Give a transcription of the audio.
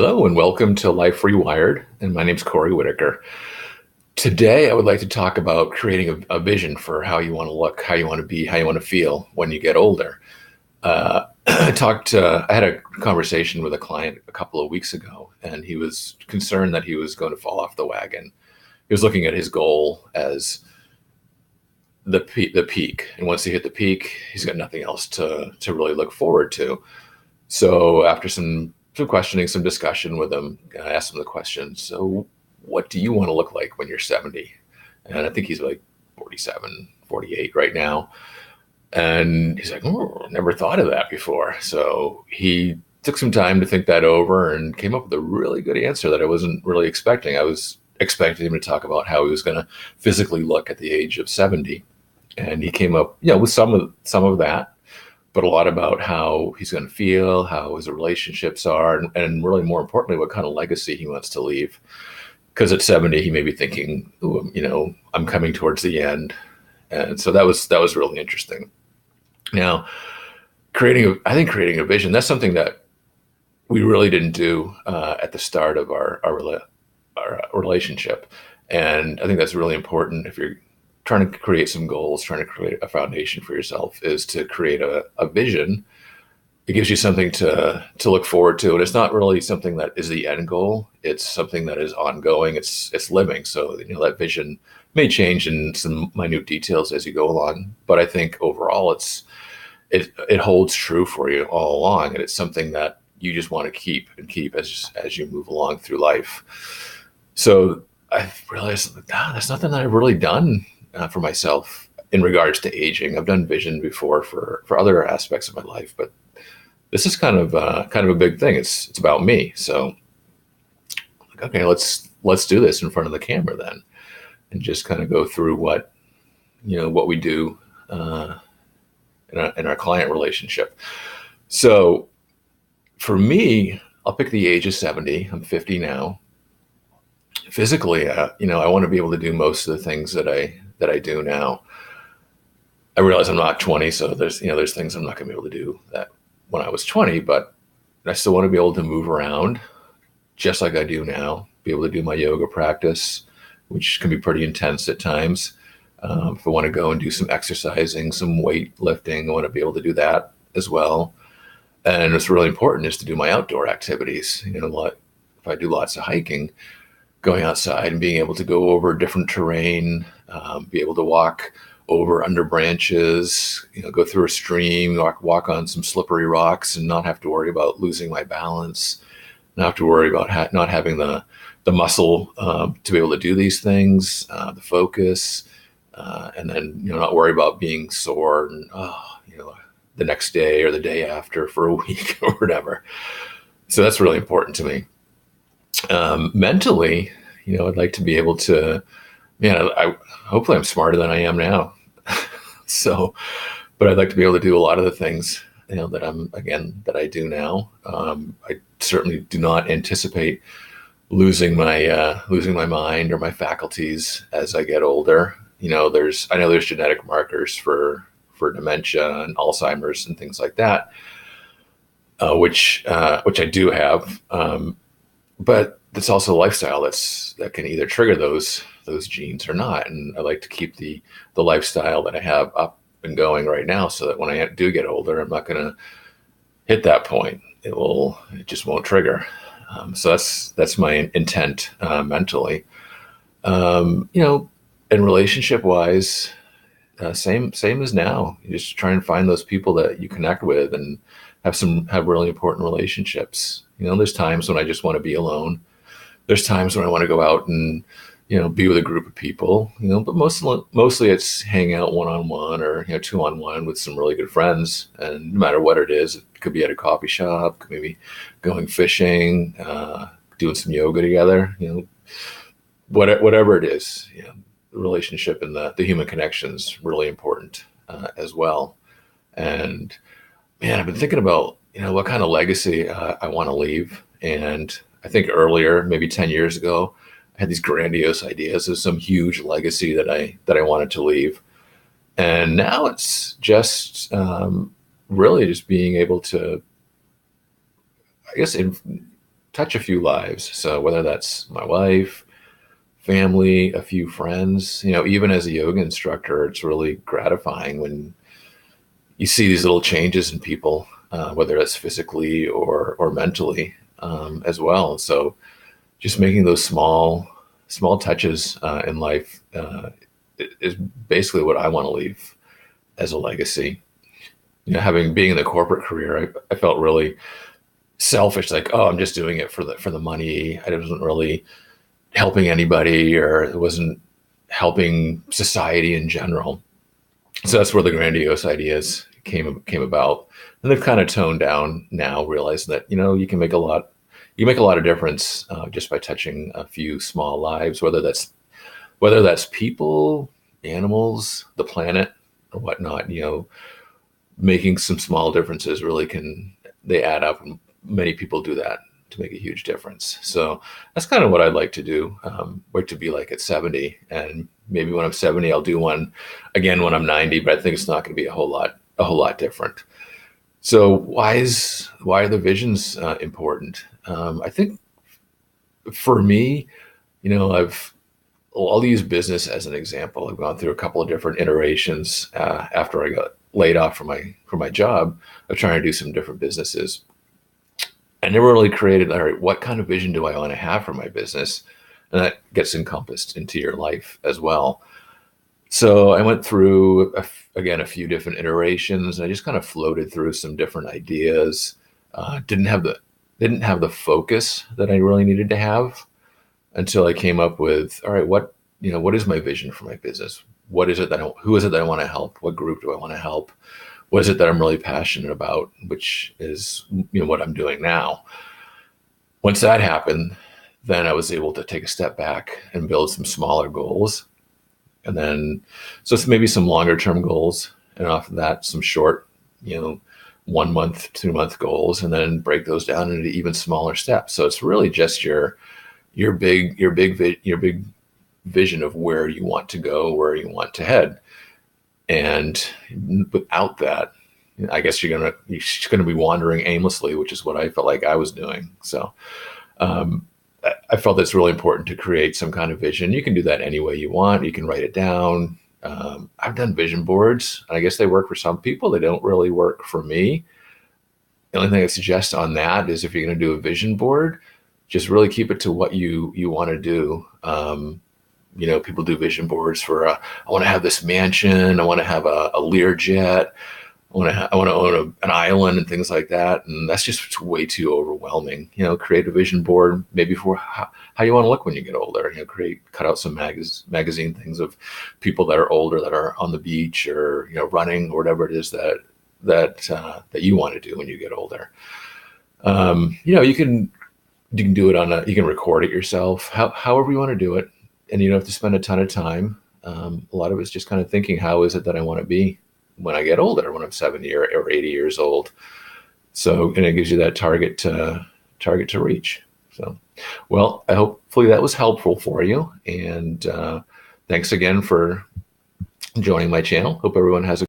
Hello and welcome to Life Rewired. And my name's Corey Whitaker. Today, I would like to talk about creating a vision for how you want to look, how you want to be, how you want to feel when you get older. I had a conversation with a client a couple of weeks ago, and he was concerned that he was going to fall off the wagon. He was looking at his goal as the peak. And once he hit the peak, he's got nothing else to really look forward to. So after some questioning, some discussion with him, I asked him the question, so what do you want to look like when you're 70? And I think he's like 47, 48 right now. And he's like, oh, never thought of that before. So he took some time to think that over and came up with a really good answer that I wasn't really expecting. I was expecting him to talk about how he was going to physically look at the age of 70. And he came up, with some of that, but a lot about how he's going to feel, how his relationships are, and really more importantly, what kind of legacy he wants to leave. Because at 70, he may be thinking, ooh, I'm coming towards the end. And so that was really interesting. Now, creating a vision, that's something that we really didn't do at the start of our relationship. And I think that's really important if you're trying to create some goals, trying to create a foundation for yourself, is to create a vision. It gives you something to look forward to, and it's not really something that is the end goal. It's something that is ongoing. It's living. So that vision may change in some minute details as you go along, but I think overall it holds true for you all along, and it's something that you just want to keep as you move along through life. So I realized that's nothing that I've really done for myself in regards to aging. I've done vision before for other aspects of my life, but this is kind of a big thing. It's about me. So, okay, let's do this in front of the camera then, and just kind of go through what we do in our client relationship. So, for me, I'll pick the age of 70. I'm 50 now. Physically, I want to be able to do most of the things that I do now. I realize I'm not 20, so there's things I'm not going to be able to do that when I was 20, but I still want to be able to move around just like I do now, be able to do my yoga practice, which can be pretty intense at times. If I want to go and do some exercising, some weight lifting, I want to be able to do that as well. And what's really important is to do my outdoor activities. If I do lots of hiking, going outside and being able to go over different terrain, be able to walk over under branches, go through a stream, walk on some slippery rocks, and not have to worry about losing my balance, not have to worry about not having the muscle to be able to do these things, the focus, and then not worry about being sore and the next day or the day after for a week or whatever. So that's really important to me. Mentally, I'd like to be able to, hopefully I'm smarter than I am now. So, but I'd like to be able to do a lot of the things, that I do now. I certainly do not anticipate losing my mind or my faculties as I get older. I know there's genetic markers for dementia and Alzheimer's and things like that, which I do have. But it's also a lifestyle that can either trigger those genes or not. And I like to keep the lifestyle that I have up and going right now, so that when I do get older, I'm not going to hit that point. It just won't trigger. So that's my intent mentally. And relationship wise, same as now. You just try and find those people that you connect with and have really important relationships. There's times when I just want to be alone. There's times when I want to go out and be with a group of people. But mostly it's hang out one-on-one or 2-on-1 with some really good friends. And no matter what it is, it could be at a coffee shop, could maybe going fishing, doing some yoga together. Whatever it is. The relationship and the human connection is really important as well. And man, I've been thinking about what kind of legacy I want to leave. And I think earlier, maybe 10 years ago, I had these grandiose ideas of some huge legacy that I wanted to leave. And now it's just really just being able to, I guess, touch a few lives. So whether that's my wife, family, a few friends, even as a yoga instructor, it's really gratifying when you see these little changes in people, whether it's physically or mentally, as well. So just making those small touches in life is basically what I want to leave as a legacy. Having being in the corporate career, I felt really selfish, like, oh, I'm just doing it for the money. I wasn't really helping anybody, or it wasn't helping society in general. So that's where the grandiose ideas came about, and they've kind of toned down now, realizing that you make a lot of difference just by touching a few small lives, whether that's people, animals, the planet, or whatnot. Making some small differences really they add up, and many people do that to make a huge difference. So that's kind of what I'd like to do. Like to be like at 70, and maybe when I'm 70, I'll do one again when I'm 90. But I think it's not going to be a whole lot different. So why are the visions important? I think for me, I'll use business as an example. I've gone through a couple of different iterations after I got laid off from my job of trying to do some different businesses. I never really created, all right, what kind of vision do I want to have for my business? And that gets encompassed into your life as well. So I went through, again, a few different iterations, and I just kind of floated through some different ideas. Didn't have the focus that I really needed to have until I came up with, all right, what is my vision for my business? What is it who is it that I want to help? What group do I want to help? What is it that I'm really passionate about, which is, what I'm doing now. Once that happened, then I was able to take a step back and build some smaller goals. And then, so it's maybe some longer term goals, and off of that, some short, 1 month, 2 month goals, and then break those down into even smaller steps. So it's really just your big vision of where you want to go, where you want to head. And without that, I guess you're gonna be wandering aimlessly, which is what I felt like I was doing. So I felt it's really important to create some kind of vision. You can do that any way you want. You can write it down. I've done vision boards, and I guess they work for some people. They don't really work for me. The only thing I suggest on that is, if you're going to do a vision board, just really keep it to what you want to do. People do vision boards for, I want to have this mansion. I want to have a Learjet. I want to own an island and things like that. And that's just way too overwhelming. Create a vision board maybe for how you want to look when you get older. Cut out some magazine things of people that are older, that are on the beach, or, running, or whatever it is that you want to do when you get older. You can do it you can record it yourself, however you want to do it. And you don't have to spend a ton of time. A lot of it's just kind of thinking, how is it that I want to be when I get older, when I'm 70 or 80 years old? So, and it gives you that target to reach. So, well, hopefully that was helpful for you. And thanks again for joining my channel. Hope everyone has a